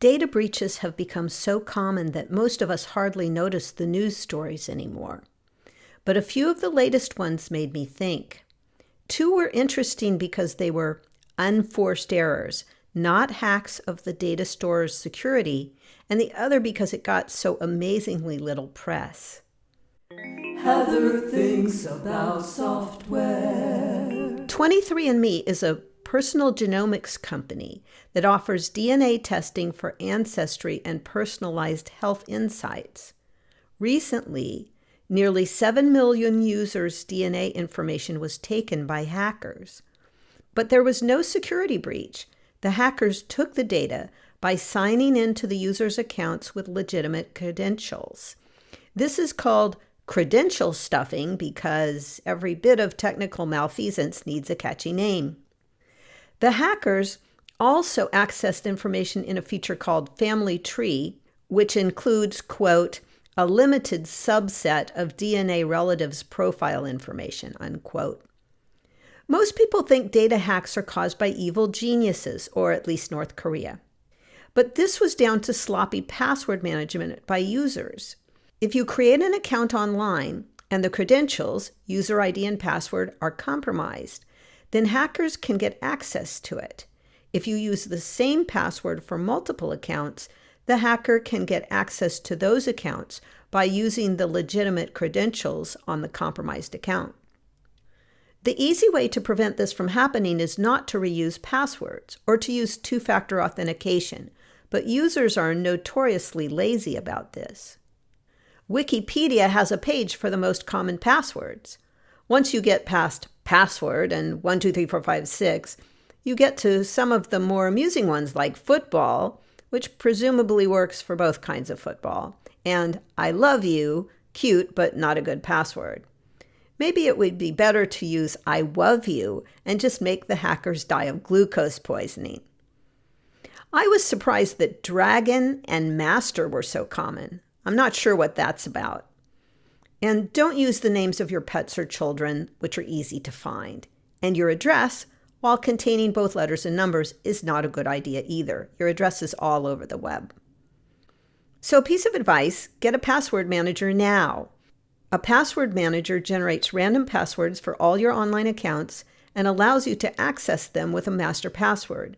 Data breaches have become so common that most of us hardly notice the news stories anymore. But a few of the latest ones made me think. Two were interesting because they were unforced errors, not hacks of the data store's security, and the other because it got so amazingly little press. Heather thinks about software. 23andMe is a personal genomics company that offers DNA testing for ancestry and personalized health insights. Recently, nearly 7 million users' DNA information was taken by hackers. But there was no security breach. The hackers took the data by signing into the user's accounts with legitimate credentials. This is called credential stuffing because every bit of technical malfeasance needs a catchy name. The hackers also accessed information in a feature called Family Tree, which includes, quote, a limited subset of DNA relatives' profile information, unquote. Most people think data hacks are caused by evil geniuses, or at least North Korea. But this was down to sloppy password management by users. If you create an account online and the credentials, user ID and password, are compromised, then hackers can get access to it. If you use the same password for multiple accounts, the hacker can get access to those accounts by using the legitimate credentials on the compromised account. The easy way to prevent this from happening is not to reuse passwords or to use two-factor authentication, but users are notoriously lazy about this. Wikipedia has a page for the most common passwords. Once you get past password and 1, 2, 3, 4, 5, 6, you get to some of the more amusing ones like football, which presumably works for both kinds of football, and I love you, cute but not a good password. Maybe it would be better to use I love you and just make the hackers die of glucose poisoning. I was surprised that dragon and master were so common. I'm not sure what that's about. And don't use the names of your pets or children, which are easy to find. And your address, while containing both letters and numbers, is not a good idea either. Your address is all over the web. So, piece of advice, get a password manager now. A password manager generates random passwords for all your online accounts and allows you to access them with a master password.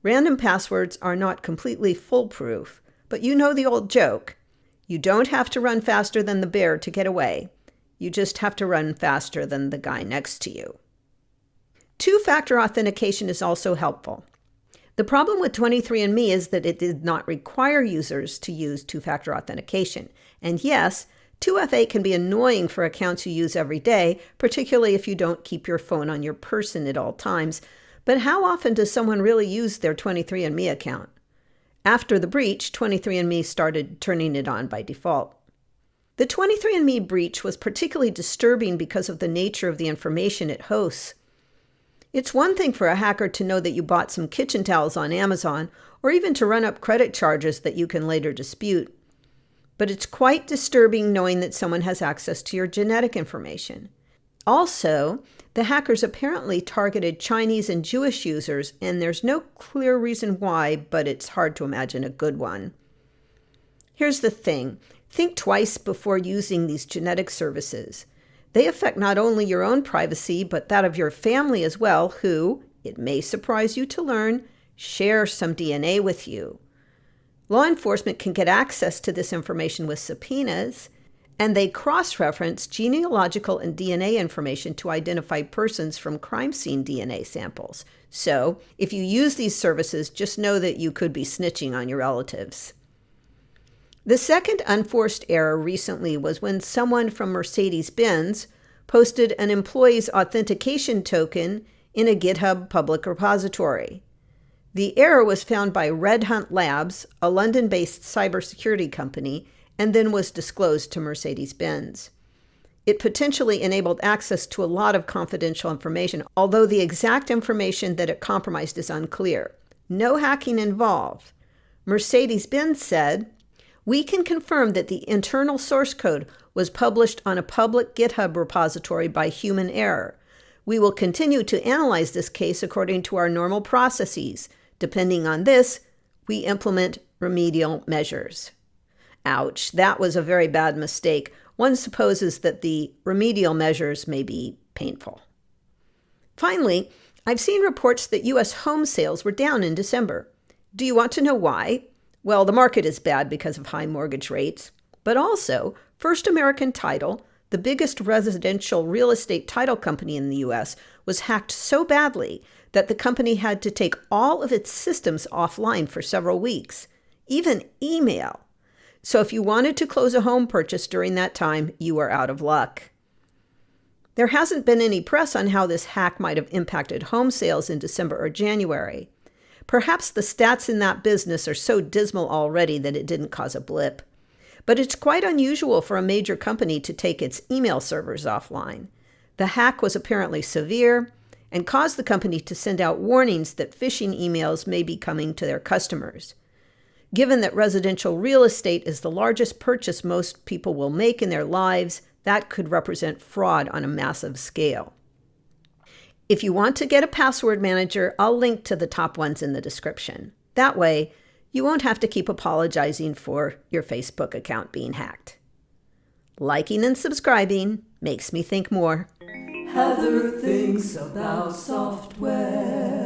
Random passwords are not completely foolproof, but you know the old joke. You don't have to run faster than the bear to get away. You just have to run faster than the guy next to you. Two-factor authentication is also helpful. The problem with 23andMe is that it did not require users to use two-factor authentication. And yes, 2FA can be annoying for accounts you use every day, particularly if you don't keep your phone on your person at all times. But how often does someone really use their 23andMe account? After the breach, 23andMe started turning it on by default. The 23andMe breach was particularly disturbing because of the nature of the information it hosts. It's one thing for a hacker to know that you bought some kitchen towels on Amazon, or even to run up credit charges that you can later dispute. But it's quite disturbing knowing that someone has access to your genetic information. Also, the hackers apparently targeted Chinese and Jewish users, and there's no clear reason why, but it's hard to imagine a good one. Here's the thing. Think twice before using these genetic services. They affect not only your own privacy, but that of your family as well, who, it may surprise you to learn, share some DNA with you. Law enforcement can get access to this information with subpoenas, and they cross-reference genealogical and DNA information to identify persons from crime scene DNA samples. So, if you use these services, just know that you could be snitching on your relatives. The second unforced error recently was when someone from Mercedes-Benz posted an employee's authentication token in a GitHub public repository. The error was found by Red Hunt Labs, a London-based cybersecurity company, and then was disclosed to Mercedes-Benz. It potentially enabled access to a lot of confidential information, although the exact information that it compromised is unclear. No hacking involved. Mercedes-Benz said, "We can confirm that the internal source code was published on a public GitHub repository by human error. We will continue to analyze this case according to our normal processes. Depending on this, we implement remedial measures. Ouch, that was a very bad mistake. One supposes that the remedial measures may be painful. Finally, I've seen reports that U.S. home sales were down in December. Do you want to know why? Well, the market is bad because of high mortgage rates, but also First American Title, the biggest residential real estate title company in the U.S., was hacked so badly that the company had to take all of its systems offline for several weeks, even email. So if you wanted to close a home purchase during that time, you are out of luck. There hasn't been any press on how this hack might have impacted home sales in December or January. Perhaps the stats in that business are so dismal already that it didn't cause a blip. But it's quite unusual for a major company to take its email servers offline. The hack was apparently severe and caused the company to send out warnings that phishing emails may be coming to their customers. Given that residential real estate is the largest purchase most people will make in their lives, that could represent fraud on a massive scale. If you want to get a password manager, I'll link to the top ones in the description. That way, you won't have to keep apologizing for your Facebook account being hacked. Liking and subscribing makes me think more. Heather thinks about software.